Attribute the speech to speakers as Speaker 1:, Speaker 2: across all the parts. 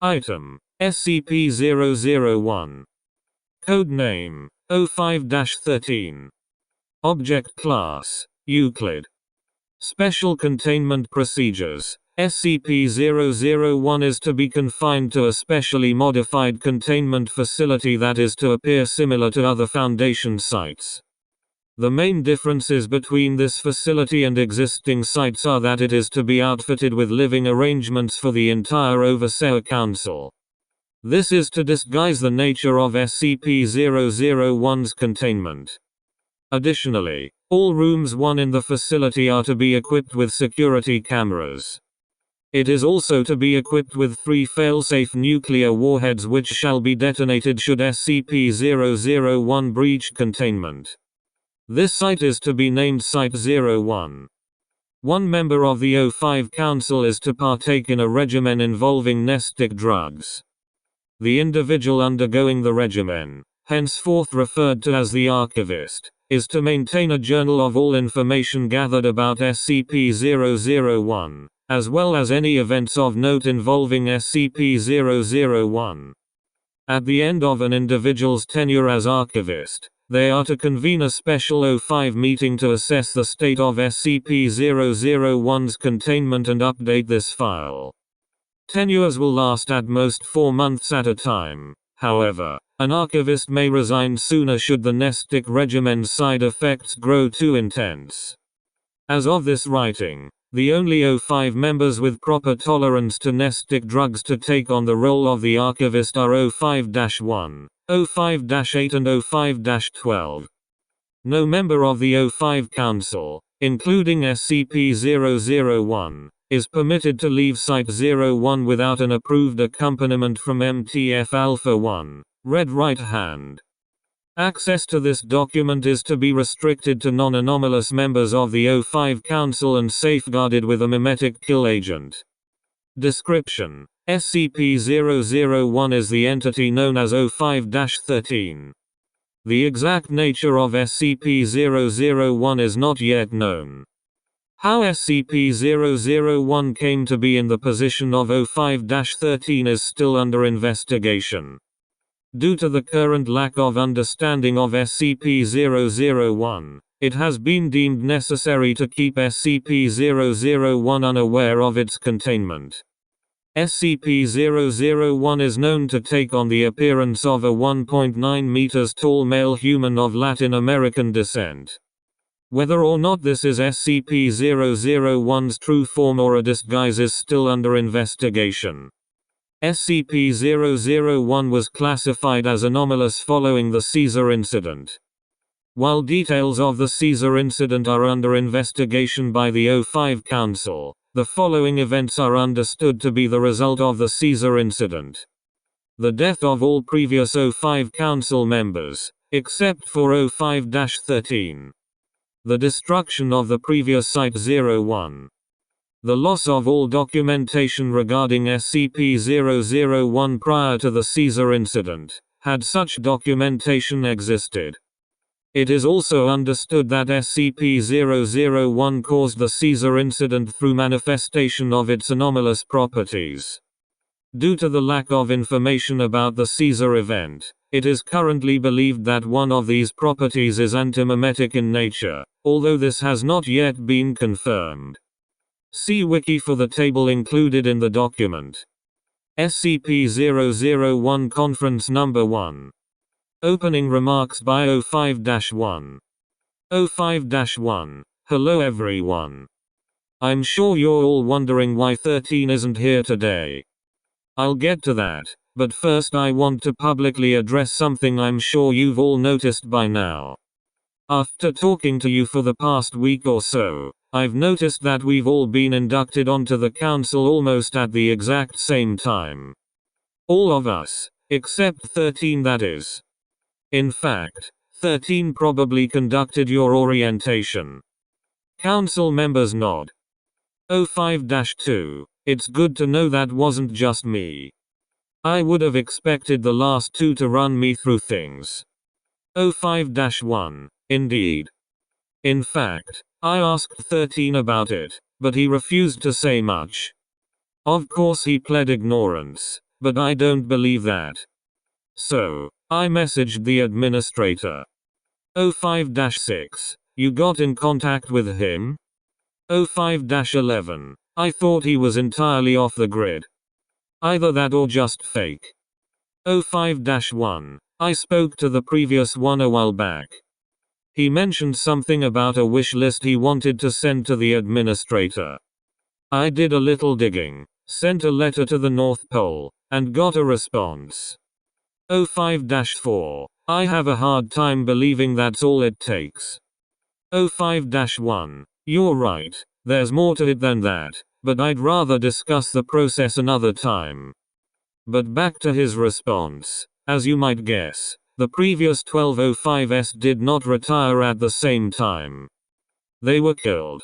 Speaker 1: Item: SCP-001. Codename: O5-13. Object Class: Euclid. Special Containment Procedures: SCP-001 is to be confined to a specially modified containment facility that is to appear similar to other Foundation sites. The main differences between this facility and existing sites are that it is to be outfitted with living arrangements for the entire Overseer Council. This is to disguise the nature of SCP-001's containment. Additionally, all rooms 1 in the facility are to be equipped with security cameras. It is also to be equipped with 3 failsafe nuclear warheads which shall be detonated should SCP-001 breach containment. This site is to be named Site-01. One member of the O5 Council is to partake in a regimen involving nestic drugs. The individual undergoing the regimen, henceforth referred to as the archivist, is to maintain a journal of all information gathered about SCP-001, as well as any events of note involving SCP-001. At the end of an individual's tenure as archivist, they are to convene a special O5 meeting to assess the state of SCP-001's containment and update this file. Tenures will last at most 4 months at a time. However, an archivist may resign sooner should the nestic regimen's side effects grow too intense. As of this writing, the only O5 members with proper tolerance to nestic drugs to take on the role of the archivist are O5-1, O5-8 and O5-12. No member of the O5 Council, including SCP-001, is permitted to leave Site-01 without an approved accompaniment from MTF Alpha-1, Red Right Hand. Access to this document is to be restricted to non-anomalous members of the O5 Council and safeguarded with a memetic kill agent. Description: SCP-001 is the entity known as O5-13. The exact nature of SCP-001 is not yet known. How SCP-001 came to be in the position of O5-13 is still under investigation. Due to the current lack of understanding of SCP-001, it has been deemed necessary to keep SCP-001 unaware of its containment. SCP-001 is known to take on the appearance of a 1.9 meters tall male human of Latin American descent. Whether or not this is SCP-001's true form or a disguise is still under investigation. SCP-001 was classified as anomalous following the Caesar incident. While details of the Caesar incident are under investigation by the O5 Council, the following events are understood to be the result of the Caesar incident. The death of all previous O5 Council members, except for O5-13. The destruction of the previous Site-01. The loss of all documentation regarding SCP-001 prior to the Caesar incident, had such documentation existed. It is also understood that SCP-001 caused the Caesar incident through manifestation of its anomalous properties. Due to the lack of information about the Caesar event, it is currently believed that one of these properties is antimemetic in nature, although this has not yet been confirmed. See Wiki for the table included in the document. SCP-001 Conference Number 1. Opening remarks by O5-1. O5-1. Hello everyone. I'm sure you're all wondering why 13 isn't here today. I'll get to that, but first I want to publicly address something I'm sure you've all noticed by now. After talking to you for the past week or so, I've noticed that we've all been inducted onto the council almost at the exact same time. All of us, except 13 that is. In fact, 13 probably conducted your orientation. Council members nod. O5-2, it's good to know that wasn't just me. I would have expected the last 2 to run me through things. O5-1, indeed. In fact, I asked 13 about it, but he refused to say much. Of course he pled ignorance, but I don't believe that. So, I messaged the administrator. O5-6, you got in contact with him? O5-11, I thought he was entirely off the grid. Either that or just fake. O5-1, I spoke to the previous one a while back. He mentioned something about a wish list he wanted to send to the administrator. I did a little digging, sent a letter to the North Pole, and got a response. O5-4, I have a hard time believing that's all it takes. O5-1, you're right, there's more to it than that, but I'd rather discuss the process another time. But back to his response. As you might guess, the previous 12 O5s did not retire at the same time. They were killed.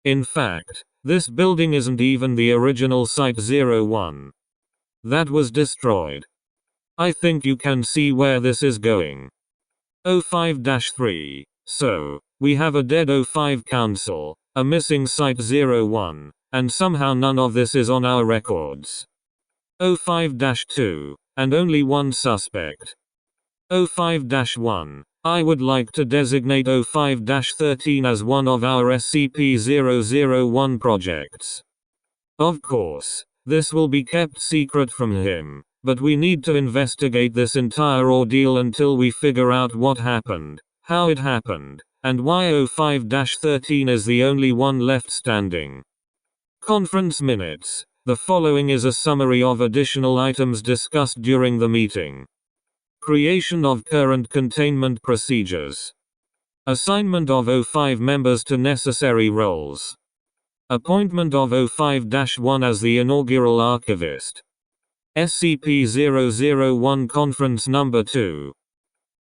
Speaker 1: In fact, this building isn't even the original Site-01. That was destroyed. I think you can see where this is going. O5-3. So, we have a dead O5 council, a missing Site-01, and somehow none of this is on our records. O5-2, and only one suspect. O5-1, I would like to designate O5-13 as one of our SCP-001 projects. Of course, this will be kept secret from him, but we need to investigate this entire ordeal until we figure out what happened, how it happened, and why O5-13 is the only one left standing. Conference minutes. The following is a summary of additional items discussed during the meeting. Creation of current containment procedures. Assignment of O5 members to necessary roles. Appointment of O5-1 as the inaugural archivist. SCP-001 Conference Number 2.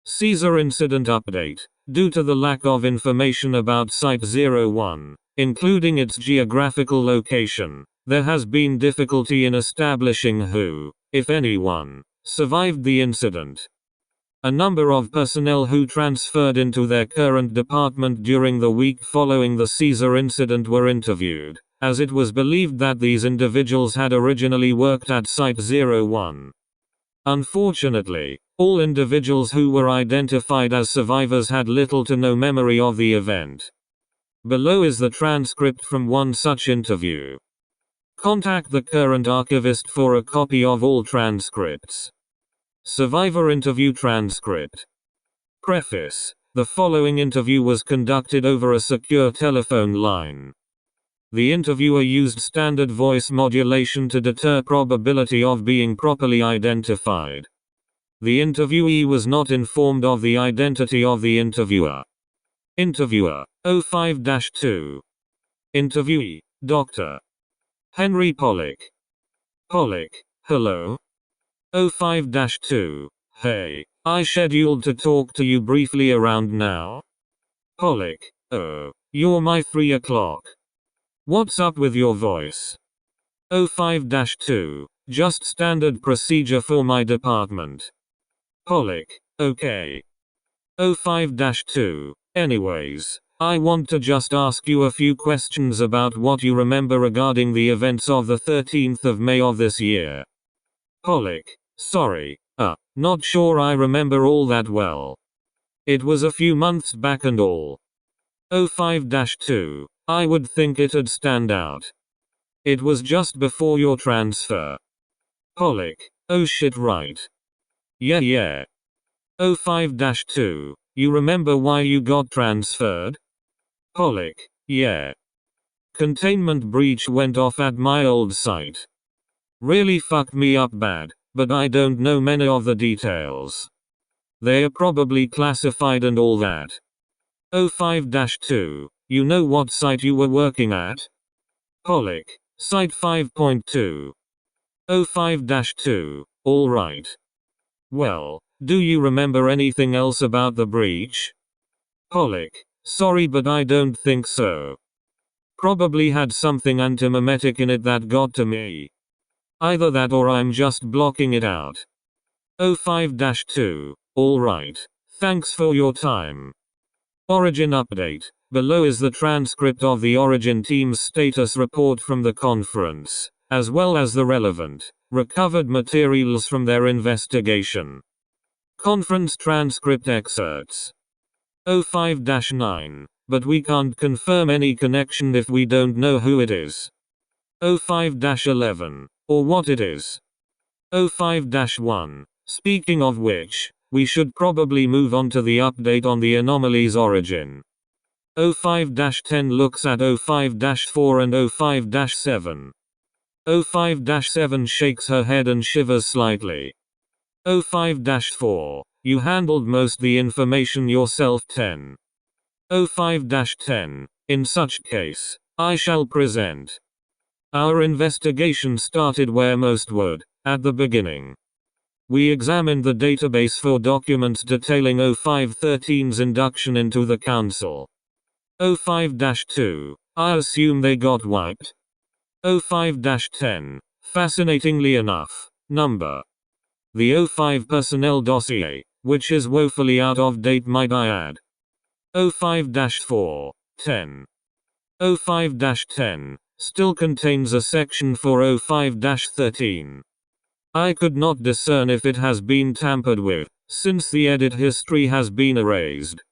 Speaker 1: Caesar Incident Update. Due to the lack of information about Site-01, including its geographical location, there has been difficulty in establishing who, if anyone, survived the incident. A number of personnel who transferred into their current department during the week following the Caesar incident were interviewed, as it was believed that these individuals had originally worked at Site-01. Unfortunately, all individuals who were identified as survivors had little to no memory of the event. Below is the transcript from one such interview. Contact the current archivist for a copy of all transcripts. Survivor interview transcript. Preface. The following interview was conducted over a secure telephone line. The interviewer used standard voice modulation to deter probability of being properly identified. The interviewee was not informed of the identity of the interviewer. Interviewer. O5-2. Interviewee. Dr. Henry Pollock. Pollock. Hello. O5-2. Hey, I scheduled to talk to you briefly around now. Pollock. Oh, you're my 3 o'clock. What's up with your voice? O5-2. Just standard procedure for my department. Pollock. Okay. O5-2. Anyways, I want to just ask you a few questions about what you remember regarding the events of the 13th of May of this year. Pollock. Sorry, not sure I remember all that well. It was a few months back and all. O5-2. I would think it'd stand out. It was just before your transfer. Pollock. Oh shit, right. Yeah. O5-2. You remember why you got transferred? Pollock. Yeah. Containment breach went off at my old site. Really fucked me up bad, but I don't know many of the details. They are probably classified and all that. O5-2. You know what site you were working at? Pollock. Site 5.2. O5-2. Alright. Well, do you remember anything else about the breach? Pollock. Sorry, but I don't think so. Probably had something antimemetic in it that got to me. Either that or I'm just blocking it out. O5-2. Alright. Thanks for your time. Origin update. Below is the transcript of the Origin team's status report from the conference, as well as the relevant, Recovered materials from their investigation. Conference transcript excerpts. O5-9, but we can't confirm any connection if we don't know who it is. O5-11, or what it is. O5-1, speaking of which, we should probably move on to the update on the anomaly's origin. O5-10 looks at O5-4 and O5-7. O5-7 shakes her head and shivers slightly. O5-4, you handled most the information yourself. 10. O5-10, in such case, I shall present. Our investigation started where most would, at the beginning. We examined the database for documents detailing O5-13's induction into the Council. O5-2, I assume they got wiped. O5-10, fascinatingly enough, number. The O5 personnel dossier, which is woefully out of date might I add. O5-4, 10. O5-10, still contains a section for O5-13. I could not discern if it has been tampered with, since the edit history has been erased.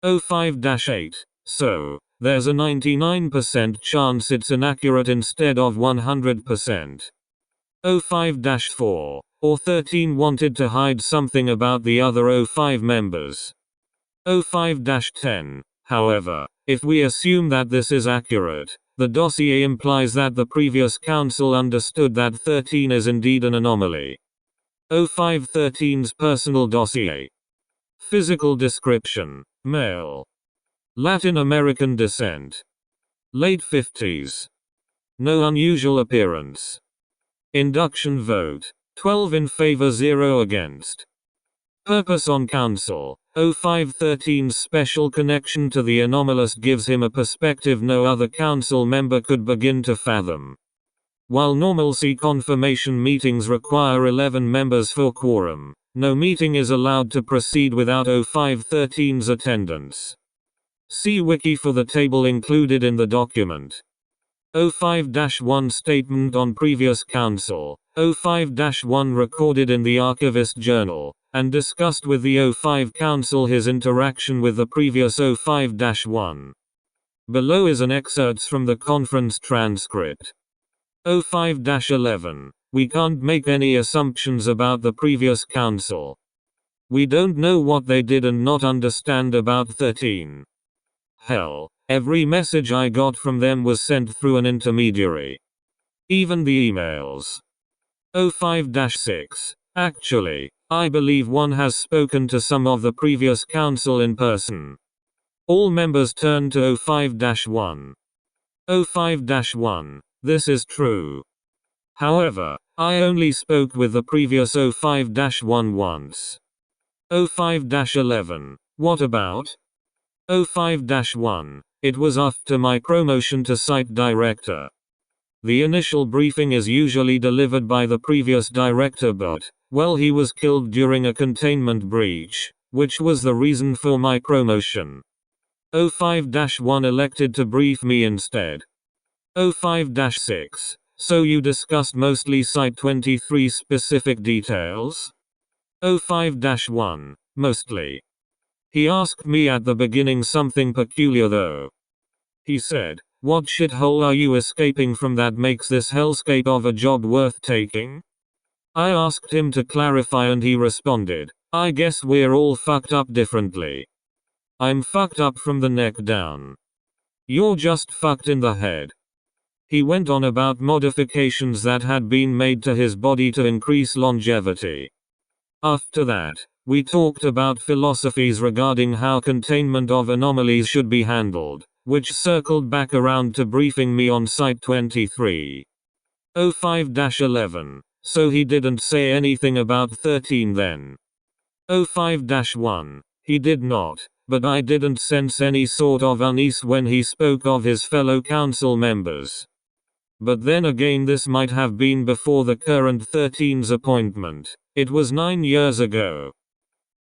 Speaker 1: O5-8, so, there's a 99% chance it's inaccurate instead of 100%. O5-4, or 13 wanted to hide something about the other O5 members. O5-10, however, if we assume that this is accurate, the dossier implies that the previous council understood that 13 is indeed an anomaly. O5-13's personal dossier. Physical description: male. Latin American descent. Late 50s. No unusual appearance. Induction vote: 12 in favor, 0 against. Purpose on council: O5-13's special connection to the anomalous gives him a perspective no other council member could begin to fathom. While normalcy confirmation meetings require 11 members for quorum, no meeting is allowed to proceed without O5-13's attendance. See wiki for the table included in the document. O5-1 statement on previous council. O5-1 recorded in the archivist journal, and discussed with the O5 council his interaction with the previous O5-1. Below is an excerpt from the conference transcript. O5-11, we can't make any assumptions about the previous council. We don't know what they did and not understand about 13. Hell, every message I got from them was sent through an intermediary. Even the emails. O5-6, actually, I believe one has spoken to some of the previous council in person. All members turned to O5-1. O5-1, this is true. However, I only spoke with the previous O5-1 once. O5-11, what about? O5-1, it was after my promotion to site director. The initial briefing is usually delivered by the previous director, but, well, he was killed during a containment breach, which was the reason for my promotion. O5-1 elected to brief me instead. O5-6, so you discussed mostly Site 23 specific details? O5-1, mostly. He asked me at the beginning something peculiar though. He said, "What shithole are you escaping from that makes this hellscape of a job worth taking?" I asked him to clarify and he responded, "I guess we're all fucked up differently. I'm fucked up from the neck down. You're just fucked in the head." He went on about modifications that had been made to his body to increase longevity. After that, we talked about philosophies regarding how containment of anomalies should be handled, which circled back around to briefing me on Site 23. O5-11, so he didn't say anything about 13 then. O5-1, he did not, but I didn't sense any sort of unease when he spoke of his fellow council members. But then again, this might have been before the current 13's appointment. It was 9 years ago.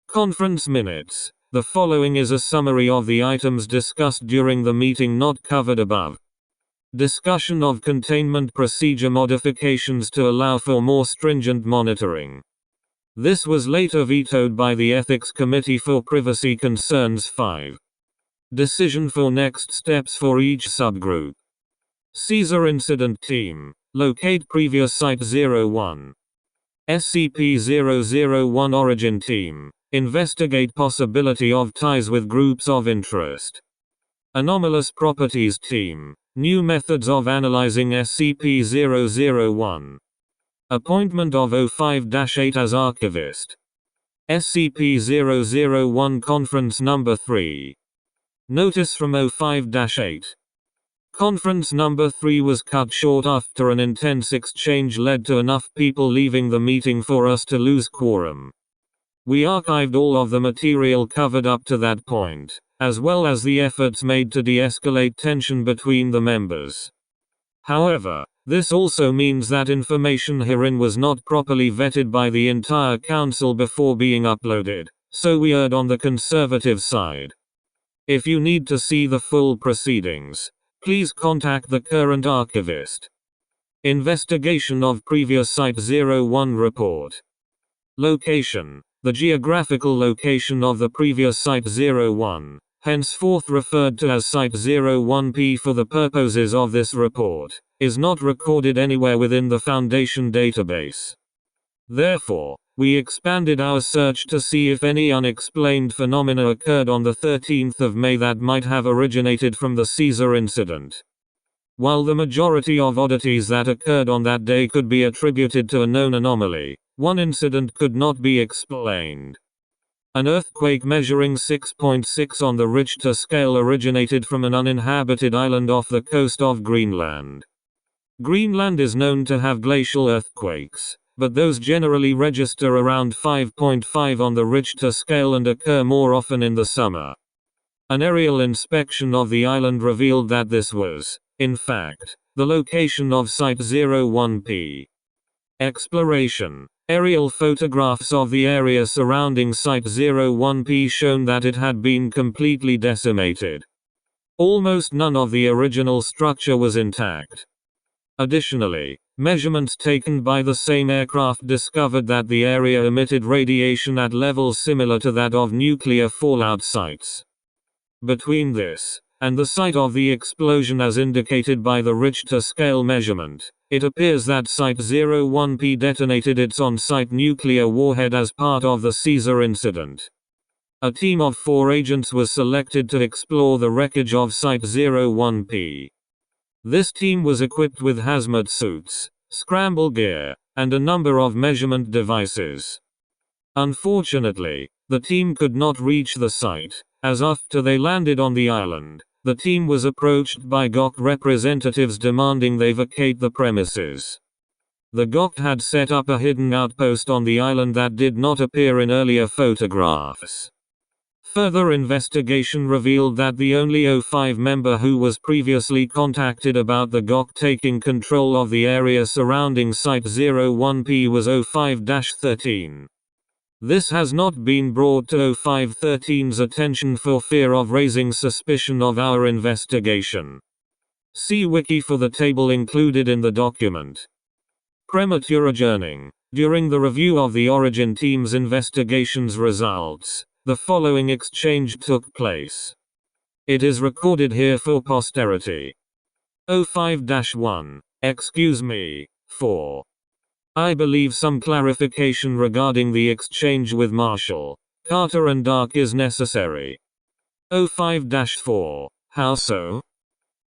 Speaker 1: Conference minutes. The following is a summary of the items discussed during the meeting not covered above. Discussion of containment procedure modifications to allow for more stringent monitoring. This was later vetoed by the Ethics Committee for Privacy Concerns 5. Decision for next steps for each subgroup. Caesar Incident Team. Locate previous Site 01. SCP-001 Origin Team. Investigate possibility of ties with groups of interest. Anomalous Properties Team. New methods of analyzing SCP-001. Appointment of O5-8 as archivist. SCP-001 Conference Number 3. Notice from O5-8. Conference Number 3 was cut short after an intense exchange led to enough people leaving the meeting for us to lose quorum. We archived all of the material covered up to that point, as well as the efforts made to de-escalate tension between the members. However, this also means that information herein was not properly vetted by the entire council before being uploaded, so we erred on the conservative side. If you need to see the full proceedings, please contact the current archivist. Investigation of previous Site-01 report. Location. The geographical location of the previous Site-01, henceforth referred to as Site-01P for the purposes of this report, is not recorded anywhere within the Foundation database. Therefore, we expanded our search to see if any unexplained phenomena occurred on the 13th of May that might have originated from the Caesar incident. While the majority of oddities that occurred on that day could be attributed to a known anomaly, one incident could not be explained. An earthquake measuring 6.6 on the Richter scale originated from an uninhabited island off the coast of Greenland. Greenland is known to have glacial earthquakes, but those generally register around 5.5 on the Richter scale and occur more often in the summer. An aerial inspection of the island revealed that this was, in fact, the location of Site-01P. Exploration. Aerial photographs of the area surrounding Site-01P shown that it had been completely decimated. Almost none of the original structure was intact. Additionally, measurements taken by the same aircraft discovered that the area emitted radiation at levels similar to that of nuclear fallout sites. Between this and the site of the explosion as indicated by the Richter scale measurement, it appears that Site-01P detonated its on-site nuclear warhead as part of the Caesar incident. A team of 4 agents was selected to explore the wreckage of Site-01P. This team was equipped with hazmat suits, scramble gear, and a number of measurement devices. Unfortunately, the team could not reach the site, as after they landed on the island, the team was approached by GOC representatives demanding they vacate the premises. The GOC had set up a hidden outpost on the island that did not appear in earlier photographs. Further investigation revealed that the only O5 member who was previously contacted about the GOC taking control of the area surrounding Site-01P was O5-13. This has not been brought to O5-13's attention for fear of raising suspicion of our investigation. See Wiki for the table included in the document. Premature adjourning. During the review of the Origin team's investigation's results, the following exchange took place. It is recorded here for posterity. O5-1. Excuse me. 4. I believe some clarification regarding the exchange with Marshall, Carter and Dark is necessary. O5-4. How so?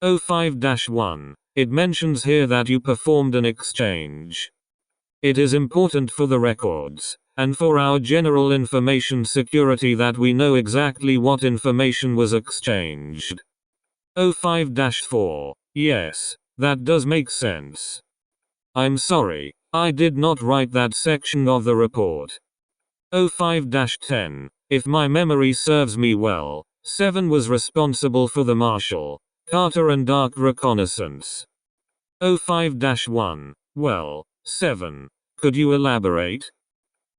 Speaker 1: O5-1. It mentions here that you performed an exchange. It is important for the records, and for our general information security that we know exactly what information was exchanged. O5-4. Yes, that does make sense. I'm sorry, I did not write that section of the report. O5-10. If my memory serves me well, 7 was responsible for the Marshall, Carter and Dark reconnaissance. O5-1. Well, 7. Could you elaborate?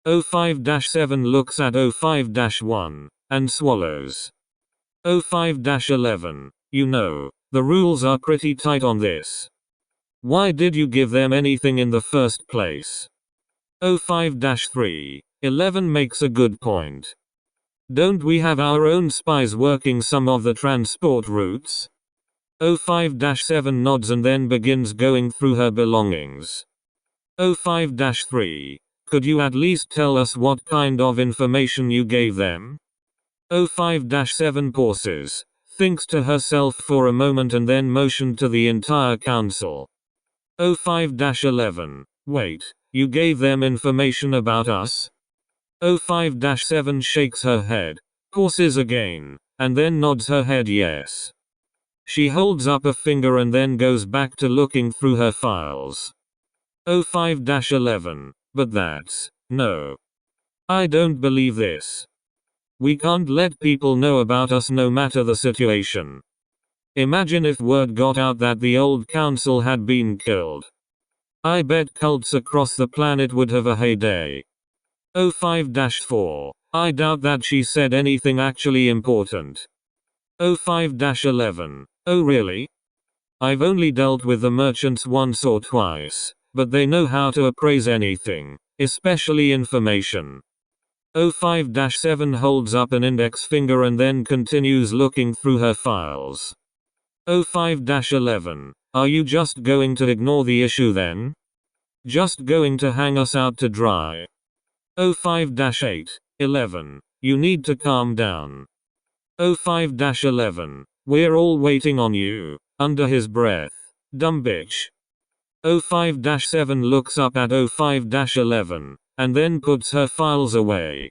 Speaker 1: O5-7 looks at O5-1, and swallows. O5-11. You know, The rules are pretty tight on this. Why did you give them anything in the first place? O5-13 makes a good point. Don't we have our own spies working some of the transport routes? O5-7 nods and then begins going through her belongings. O5-3, could you at least tell us what kind of information you gave them? O5-7 pauses, thinks to herself for a moment and then motioned to the entire council. O5-11, wait, you gave them information about us? O5-7 shakes her head, pauses again, and then nods her head yes. She holds up a finger and then goes back to looking through her files. O5-11, but that's, no. I don't believe this. We can't let people know about us no matter the situation. Imagine if word got out that the old council had been killed. I bet cults across the planet would have a heyday. O5-4, I doubt that she said anything actually important. O5-11, oh really? I've only dealt with the merchants once or twice, but they know how to appraise anything, especially information. O5-7 holds up an index finger and then continues looking through her files. O5-11, are you just going to ignore the issue then? Just going to hang us out to dry? O5-11, you need to calm down. O5-11, we're all waiting on you, under his breath. Dumb bitch. O5-7 looks up at O5-11, and then puts her files away.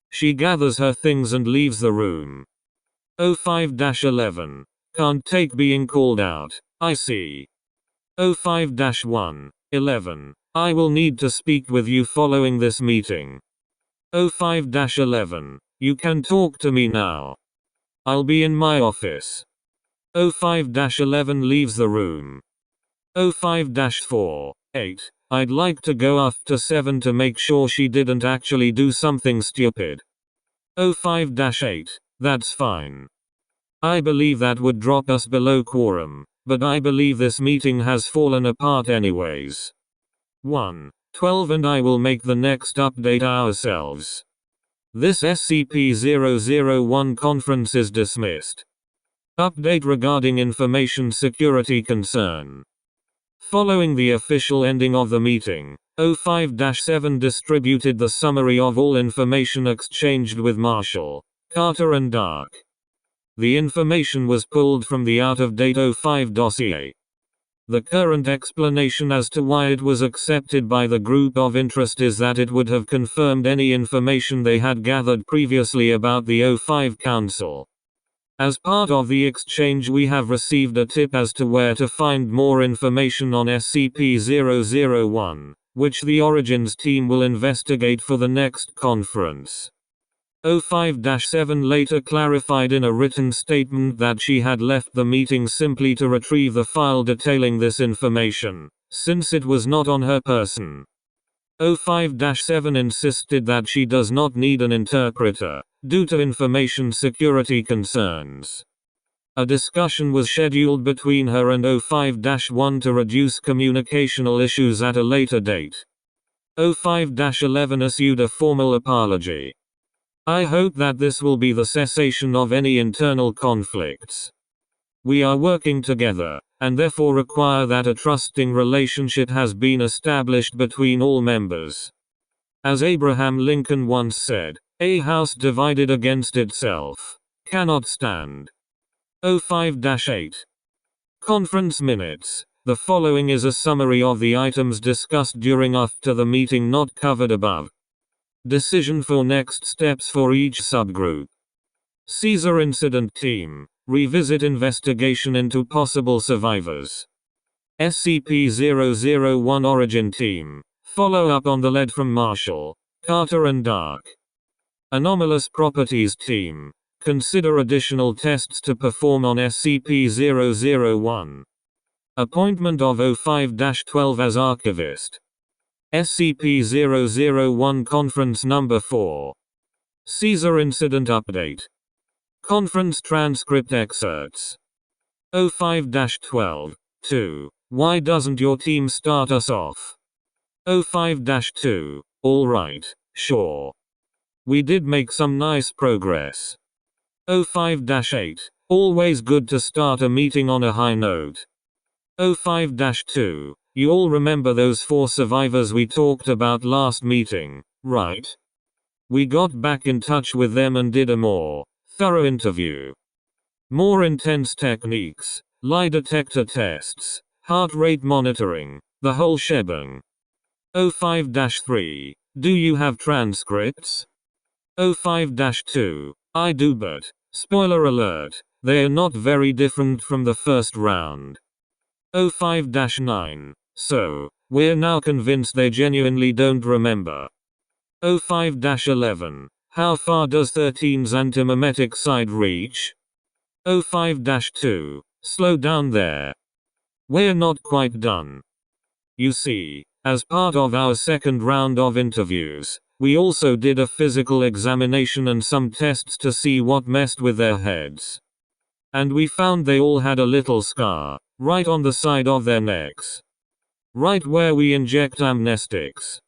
Speaker 1: She gathers her things and leaves the room. O5-11, can't take being called out, I see. O5-11, I will need to speak with you following this meeting. O5-11, you can talk to me now. I'll be in my office. O5-11 leaves the room. O5-48, I'd like to go after 7 to make sure she didn't actually do something stupid. O5-8, that's fine. I believe that would drop us below quorum, but I believe this meeting has fallen apart anyways. 1-12 and I will make the next update ourselves. This SCP-001 conference is dismissed. Update regarding information security concern. Following the official ending of the meeting, O5-7 distributed the summary of all information exchanged with Marshall, Carter and Dark. The information was pulled from the out-of-date O5 dossier. The current explanation as to why it was accepted by the group of interest is that it would have confirmed any information they had gathered previously about the O5 Council. As part of the exchange, we have received a tip as to where to find more information on SCP-001, which the Origins team will investigate for the next conference. O5-7 later clarified in a written statement that she had left the meeting simply to retrieve the file detailing this information, since it was not on her person. O5-7 insisted that she does not need an interpreter, due to information security concerns. A discussion was scheduled between her and O5-1 to reduce communicational issues at a later date. O5-11 issued a formal apology. I hope that this will be the cessation of any internal conflicts. We are working together, and therefore require that a trusting relationship has been established between all members. As Abraham Lincoln once said, a house divided against itself cannot stand. O5-8. Conference Minutes. The following is a summary of the items discussed during after the meeting not covered above. Decision for next steps for each subgroup. Caesar Incident Team. Revisit investigation into possible survivors. SCP-001 Origin Team. Follow up on the lead from Marshall, Carter and Dark. Anomalous Properties Team. Consider additional tests to perform on SCP-001. Appointment of O5-12 as Archivist. SCP-001 Conference Number 4. Caesar Incident Update. Conference Transcript Excerpts. O5-12. 2. Why doesn't your team start us off? O5-2. Alright, sure. We did make some nice progress. O5-8. Always good to start a meeting on a high note. O5-2. You all remember those 4 survivors we talked about last meeting, right? We got back in touch with them and did a more thorough interview. More intense techniques, lie detector tests, heart rate monitoring, the whole shebang. O5-3. Do you have transcripts? O5-2. I do, but, spoiler alert, they are not very different from the first round. O5-9. So, we're now convinced they genuinely don't remember. O5-11. How far does 13's antimemetic side reach? O5-2. Slow down there. We're not quite done. You see, as part of our second round of interviews, we also did a physical examination and some tests to see what messed with their heads. And we found they all had a little scar, right on the side of their necks. Right where we inject amnestics.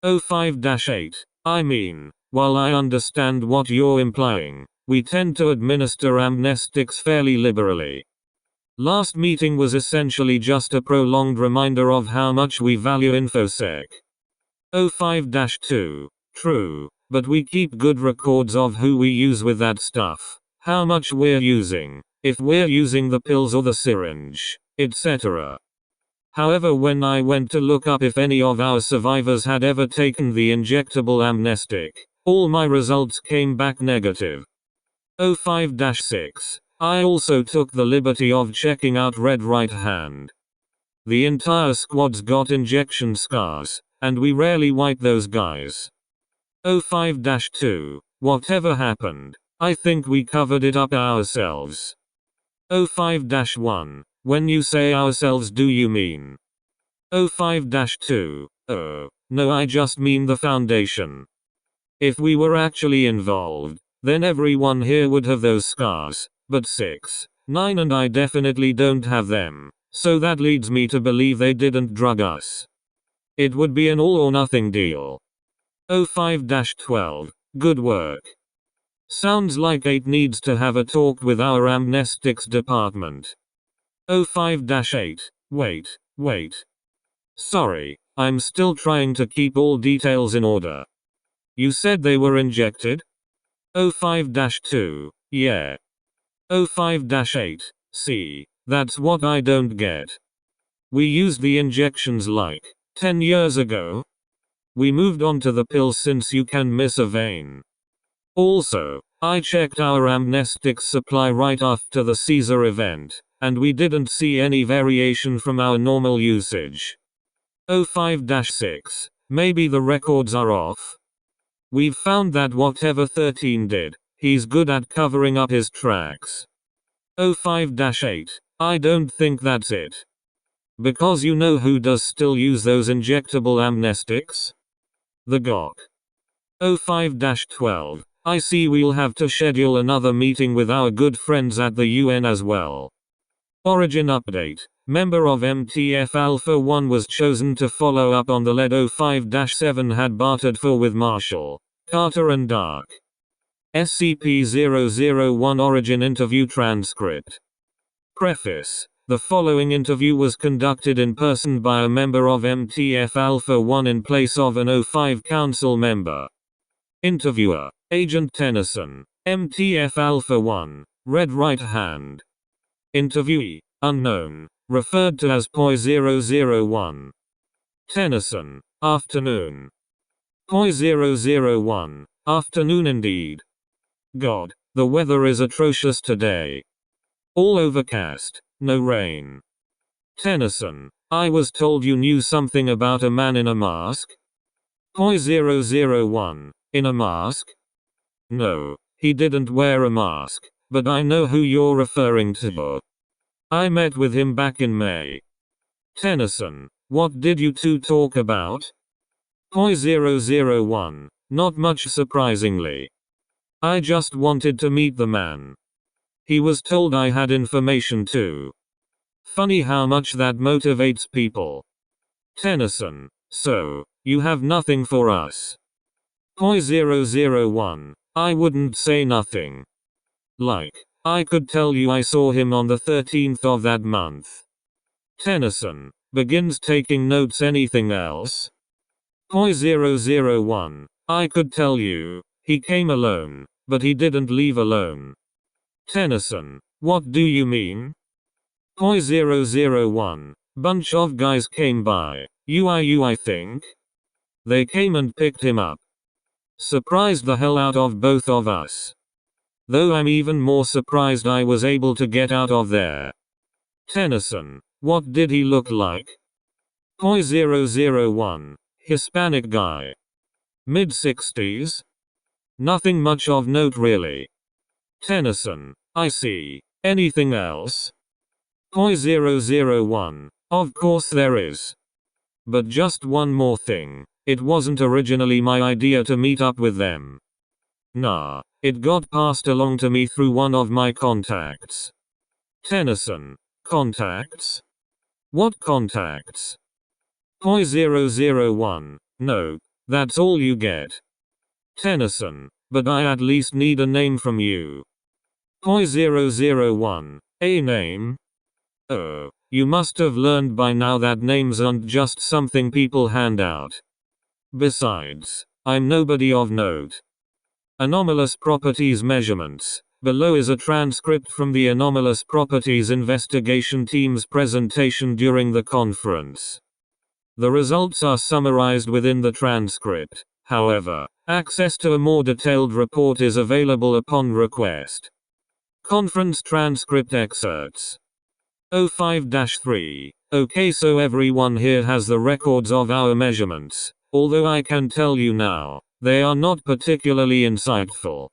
Speaker 1: O5-8. I mean, while I understand what you're implying, we tend to administer amnestics fairly liberally. Last meeting was essentially just a prolonged reminder of how much we value InfoSec. O5-2. True, but we keep good records of who we use with that stuff, how much we're using, if we're using the pills or the syringe, etc. However, when I went to look up if any of our survivors had ever taken the injectable amnestic, all my results came back negative. O5-6. I also took the liberty of checking out Red Right Hand. The entire squad's got injection scars, and we rarely wipe those guys. O5-2. Whatever happened, I think we covered it up ourselves. O5-1. When you say ourselves, do you mean? O5-2. No, I just mean the Foundation. If we were actually involved, then everyone here would have those scars, but 6, 9 and I definitely don't have them, so that leads me to believe they didn't drug us. It would be an all or nothing deal. O5-12. Good work. Sounds like 8 needs to have a talk with our amnestics department. O5-8. Wait. Sorry, I'm still trying to keep all details in order. You said they were injected? O5-2. Yeah. O5-8. See, that's what I don't get. We used the injections like 10 years ago. We moved on to the pills since you can miss a vein. Also, I checked our amnestics supply right after the Caesar event, and we didn't see any variation from our normal usage. O5-6. Maybe the records are off? We've found that whatever 13 did, he's good at covering up his tracks. O5-8. I don't think that's it. Because you know who does still use those injectable amnestics? The GOC. O5-12. I see we'll have to schedule another meeting with our good friends at the UN as well. Origin update. Member of MTF Alpha 1 was chosen to follow up on the lead O5-7 had bartered for with Marshall, Carter and Dark. SCP-001 Origin interview transcript. Preface. The following interview was conducted in person by a member of MTF Alpha 1 in place of an O5 Council member. Interviewer. Agent Tennyson. MTF Alpha 1. Red Right Hand. Interviewee. Unknown. Referred to as POI-001. Tennyson. Afternoon. POI-001. Afternoon indeed. God, the weather is atrocious today. All overcast, no rain. Tennyson. I was told you knew something about a man in a mask? POI-001. In a mask? No, he didn't wear a mask, but I know who you're referring to. I met with him back in May. Tennyson. What did you two talk about? POI-001. Not much surprisingly. I just wanted to meet the man. He was told I had information too. Funny how much that motivates people. Tennyson. So, you have nothing for us. O5-001. I wouldn't say nothing. Like, I could tell you I saw him on the 13th of that month. Tennyson. Begins taking notes. Anything else? O5-001. I could tell you, he came alone, but he didn't leave alone. Tennyson. What do you mean? O5-001. Bunch of guys came by. I think. They came and picked him up. Surprised the hell out of both of us. Though I'm even more surprised I was able to get out of there. Tennyson. What did he look like? O5-001. Hispanic guy. Mid-60s? Nothing much of note really. Tennyson. I see. Anything else? O5-001. Of course there is. But just one more thing. It wasn't originally my idea to meet up with them. Nah, it got passed along to me through one of my contacts. Tennyson. Contacts? What contacts? O5-001. No, that's all you get. Tennyson. But I at least need a name from you. O5-001. A name? Oh, you must have learned by now that names aren't just something people hand out. Besides, I'm nobody of note. Anomalous properties measurements. Below is a transcript from the Anomalous Properties Investigation Team's presentation during the conference. The results are summarized within the transcript. However, access to a more detailed report is available upon request. Conference transcript excerpts. O5-3. Okay, so everyone here has the records of our measurements, although I can tell you now, they are not particularly insightful.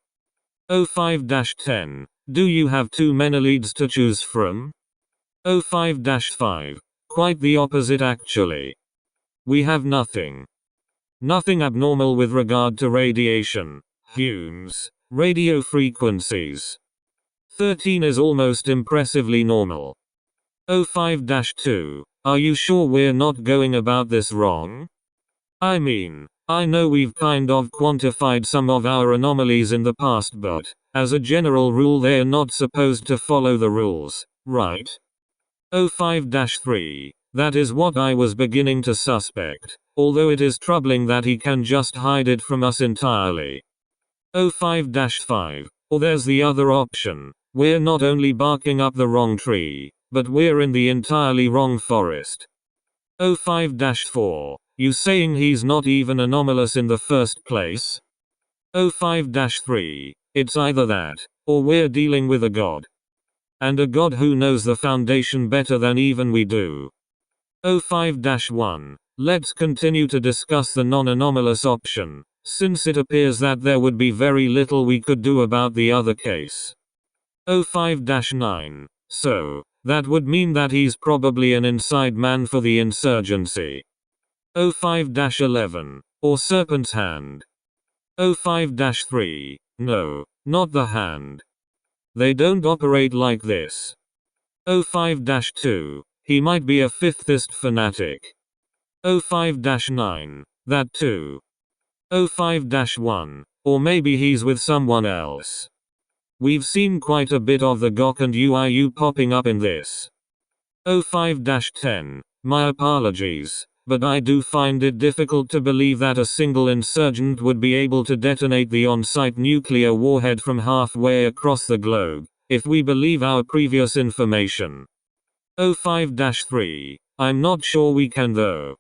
Speaker 1: O5-10. Do you have too many leads to choose from? O5-5. Quite the opposite actually. We have nothing. Nothing abnormal with regard to radiation, fumes, radio frequencies. 13 is almost impressively normal. O5-2. Are you sure we're not going about this wrong? I mean, I know we've kind of quantified some of our anomalies in the past, but, as a general rule, they're not supposed to follow the rules, right? O5-3. That is what I was beginning to suspect, although it is troubling that he can just hide it from us entirely. O5-5. Or there's the other option. We're not only barking up the wrong tree, but we're in the entirely wrong forest. O5-4. You saying he's not even anomalous in the first place? O5-3. It's either that, or we're dealing with a god. And a god who knows the Foundation better than even we do. O5-1. Let's continue to discuss the non-anomalous option, since it appears that there would be very little we could do about the other case. O5-9. So, that would mean that he's probably an inside man for the insurgency. O5-11. Or Serpent's Hand. O5-3. No, not the hand. They don't operate like this. O5-2. He might be a fifthist fanatic. O5-9. That too. O5-1. Or maybe he's with someone else. We've seen quite a bit of the GOC and UIU popping up in this. O5-10. My apologies, but I do find it difficult to believe that a single insurgent would be able to detonate the on-site nuclear warhead from halfway across the globe, if we believe our previous information. O5-3. I'm not sure we can though.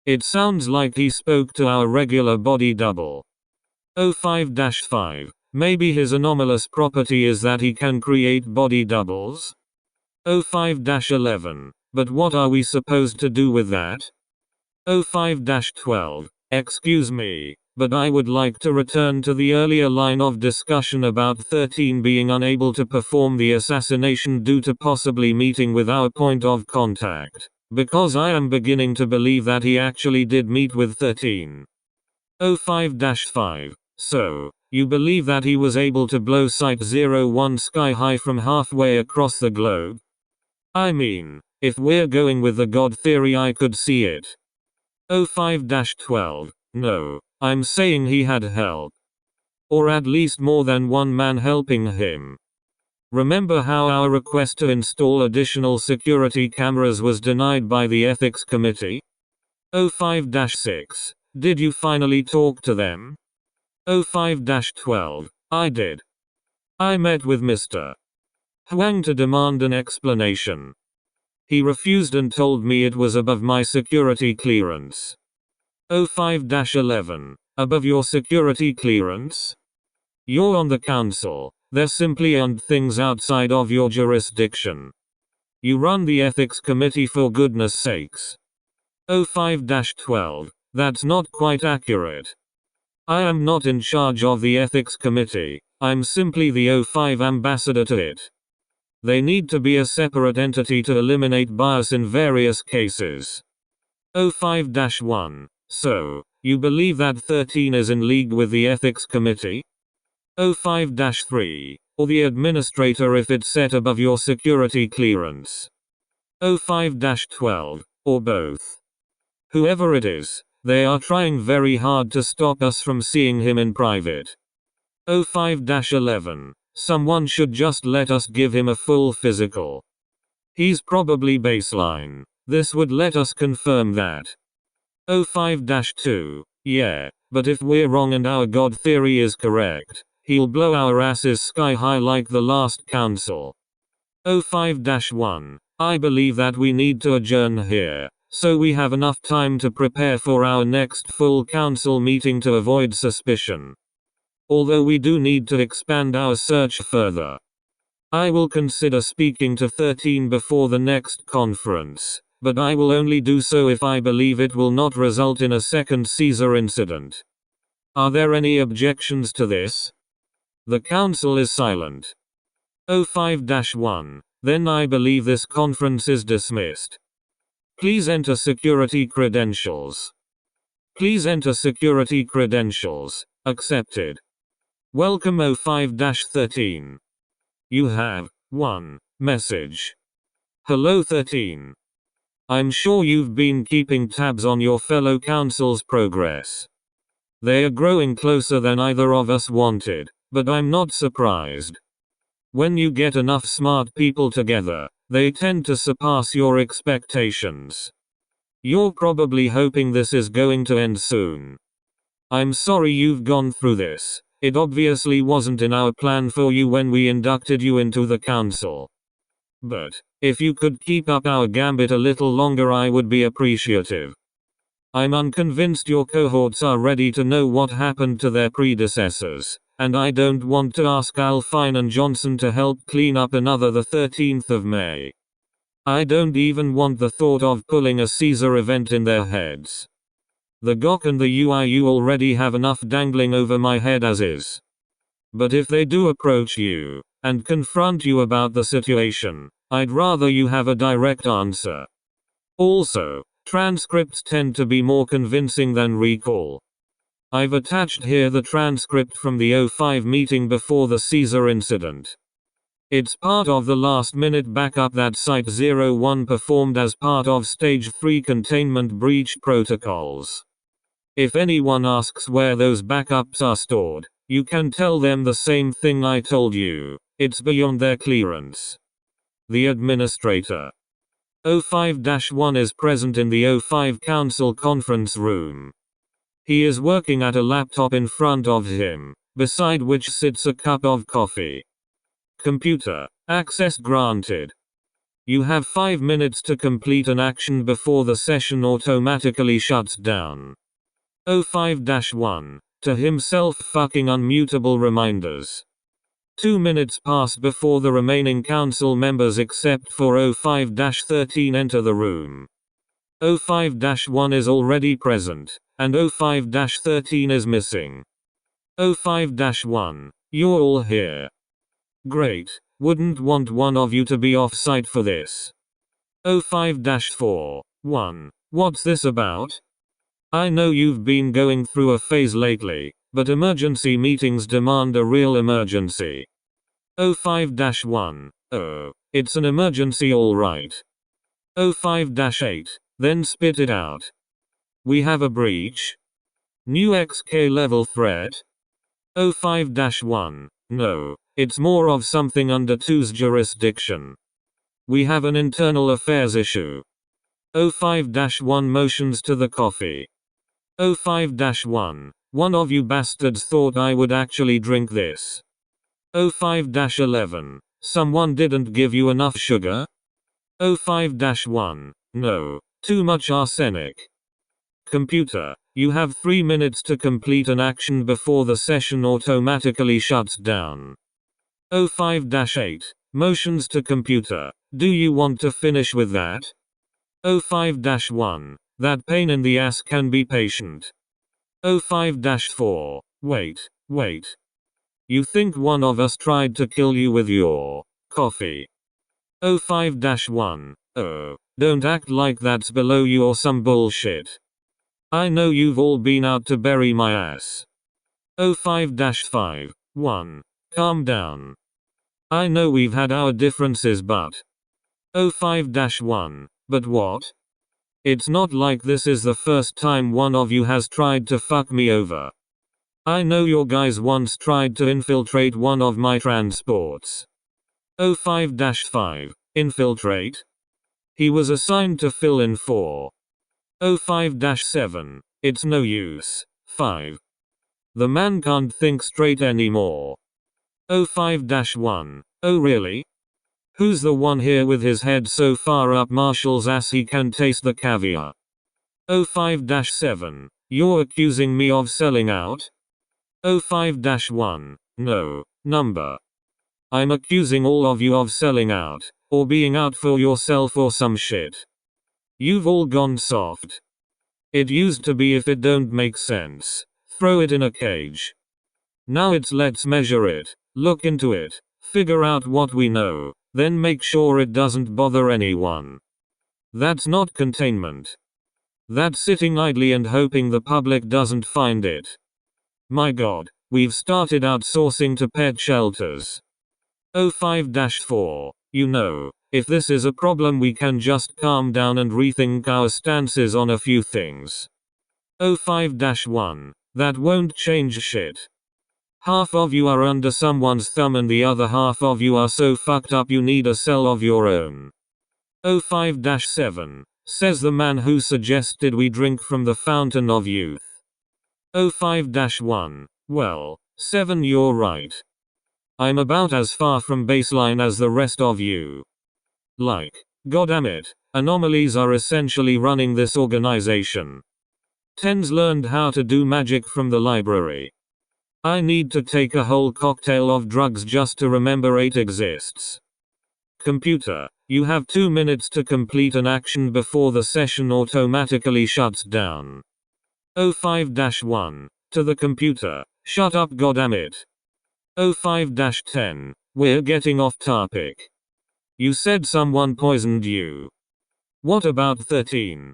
Speaker 1: It sounds like he spoke to our regular body double. O5-5. Maybe his anomalous property is that he can create body doubles? O5-11. But what are we supposed to do with that? O5-12. Excuse me, but I would like to return to the earlier line of discussion about 13 being unable to perform the assassination due to possibly meeting with our point of contact, because I am beginning to believe that he actually did meet with 13. O5-5. So, You believe that he was able to blow Site-01 sky high from halfway across the globe? I mean, if we're going with the God theory, I could see it. O5-12. No, I'm saying he had help. Or at least more than one man helping him. Remember how our request to install additional security cameras was denied by the ethics committee? O5-6. Did you finally talk to them? O5-12. I did. I met with Mr. Huang to demand an explanation. He refused and told me it was above my security clearance. O5-11. Above your security clearance? You're on the council. There simply aren't things outside of your jurisdiction. You run the ethics committee, for goodness sakes. O5-12. That's not quite accurate. I am not in charge of the ethics committee. I'm simply the O5 ambassador to it. They need to be a separate entity to eliminate bias in various cases. O5-1. So, you believe that 13 is in league with the ethics committee? O5-3. Or the administrator if it's set above your security clearance? O5-12. Or both. Whoever it is, they are trying very hard to stop us from seeing him in private. O5-11. Someone should just let us give him a full physical. He's probably baseline. This would let us confirm that. O5-2. Yeah, but if we're wrong and our God theory is correct, he'll blow our asses sky high like the last council. O5-1. I believe that we need to adjourn here, so we have enough time to prepare for our next full council meeting to avoid suspicion. Although we do need to expand our search further. I will consider speaking to 13 before the next conference, but I will only do so if I believe it will not result in a second Caesar incident. Are there any objections to this? The council is silent. O5-1. Then I believe this conference is dismissed. Please enter security credentials. Please enter security credentials. Accepted. Welcome O5-13. You have 1 message. Hello 13. I'm sure you've been keeping tabs on your fellow council's progress. They are growing closer than either of us wanted, but I'm not surprised. When you get enough smart people together, they tend to surpass your expectations. You're probably hoping this is going to end soon. I'm sorry you've gone through this. It obviously wasn't in our plan for you when we inducted you into the council. But, if you could keep up our gambit a little longer, I would be appreciative. I'm unconvinced your cohorts are ready to know what happened to their predecessors, and I don't want to ask Alpine and Johnson to help clean up another the 13th of May. I don't even want the thought of pulling a Caesar event in their heads. The GOC and the UIU already have enough dangling over my head as is. But if they do approach you, and confront you about the situation, I'd rather you have a direct answer. Also, transcripts tend to be more convincing than recall. I've attached here the transcript from the O5 meeting before the Caesar incident. It's part of the last-minute backup that Site-01 performed as part of Stage 3 containment breach protocols. If anyone asks where those backups are stored, you can tell them the same thing I told you. It's beyond their clearance. The administrator. O5-1 is present in the O5 Council conference room. He is working at a laptop in front of him, beside which sits a cup of coffee. Computer. Access granted. You have 5 minutes to complete an action before the session automatically shuts down. O5-1. To himself fucking unmutable reminders. 2 minutes pass before the remaining council members except for O5-13 enter the room. O5-1 is already present, and O5-13 is missing. O5-1. You're all here. Great, wouldn't want one of you to be off-site for this. O5-4. 1. What's this about? I know you've been going through a phase lately, but emergency meetings demand a real emergency. O5-1. Oh, it's an emergency alright. O5-8. Then spit it out. We have a breach. New XK level threat. O5-1. No, it's more of something under 2's jurisdiction. We have an internal affairs issue. O5-1 motions to the coffee. O5-1. One of you bastards thought I would actually drink this. O5-11. Someone didn't give you enough sugar? O5-1. No, too much arsenic. Computer, you have 3 minutes to complete an action before the session automatically shuts down. O5-8. Motions to computer. Do you want to finish with that? O5-1. That pain in the ass can be patient. O5-4. Wait. You think one of us tried to kill you with your coffee? O5-1. Oh, don't act like that's below you or some bullshit. I know you've all been out to bury my ass. O5-5. 1. Calm down. I know we've had our differences but. O5-1. But what? It's not like this is the first time one of you has tried to fuck me over. I know your guys once tried to infiltrate one of my transports. O5-5. Infiltrate? He was assigned to fill in for. O5-7. It's no use. 5. The man can't think straight anymore. O5-1. Oh really? Who's the one here with his head so far up Marshall's ass he can taste the caviar? O5-7. You're accusing me of selling out? O5-1. No, number. I'm accusing all of you of selling out, or being out for yourself or some shit. You've all gone soft. It used to be if it don't make sense, throw it in a cage. Now it's let's measure it, look into it, figure out what we know, then make sure it doesn't bother anyone. That's not containment. That's sitting idly and hoping the public doesn't find it. My god, we've started outsourcing to pet shelters. O5-4. You know, if this is a problem we can just calm down and rethink our stances on a few things. O5-1. That won't change shit. Half of you are under someone's thumb and the other half of you are so fucked up you need a cell of your own. O5-7. Says the man who suggested we drink from the fountain of youth. O5-1. Well, 7 you're right. I'm about as far from baseline as the rest of you. Like, goddammit, anomalies are essentially running this organization. 10's learned how to do magic from the library. I need to take a whole cocktail of drugs just to remember 8 exists. Computer, you have 2 minutes to complete an action before the session automatically shuts down. O5-1. To the computer, shut up goddammit. O5-10. We're getting off topic. You said someone poisoned you. What about 13?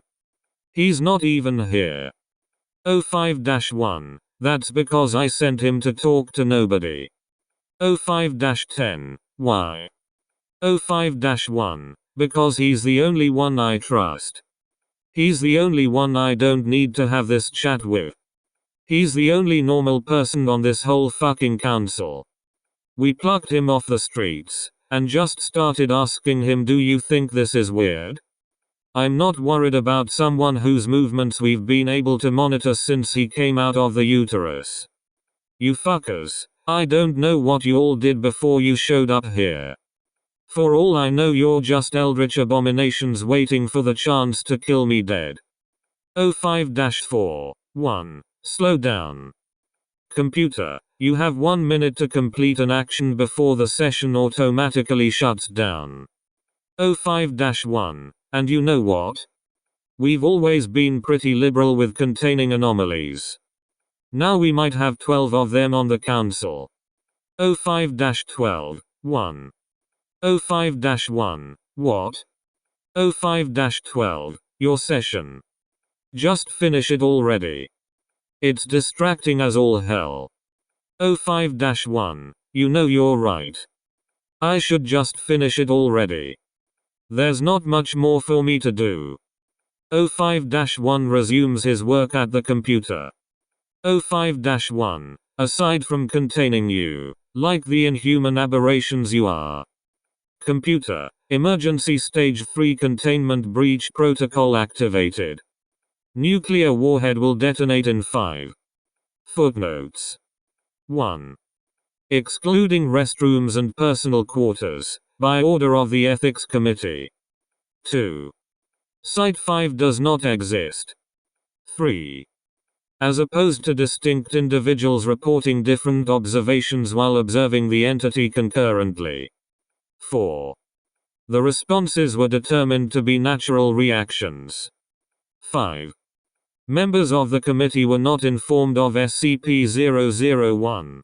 Speaker 1: He's not even here. O5-1. That's because I sent him to talk to nobody. O5-10. Why? O5-1. Because he's the only one I trust. He's the only one I don't need to have this chat with. He's the only normal person on this whole fucking council. We plucked him off the streets, and just started asking him, do you think this is weird? I'm not worried about someone whose movements we've been able to monitor since he came out of the uterus. You fuckers, I don't know what you all did before you showed up here. For all I know you're just eldritch abominations waiting for the chance to kill me dead. O5-4. 1. Slow down. Computer, you have 1 minute to complete an action before the session automatically shuts down. O5-1. And you know what? We've always been pretty liberal with containing anomalies. Now we might have 12 of them on the council. O5-12. 1. O5-1. What? O5-12. Your session. Just finish it already. It's distracting as all hell. O5-1. You know you're right. I should just finish it already. There's not much more for me to do. O5-1 resumes his work at the computer. O5-1. Aside from containing you, like the inhuman aberrations you are. Computer. Emergency Stage 3 Containment Breach Protocol activated. Nuclear warhead will detonate in 5. Footnotes. 1. Excluding restrooms and personal quarters, by order of the Ethics Committee. 2. Site 5 does not exist. 3. As opposed to distinct individuals reporting different observations while observing the entity concurrently. 4. The responses were determined to be natural reactions. 5. Members of the committee were not informed of SCP-001.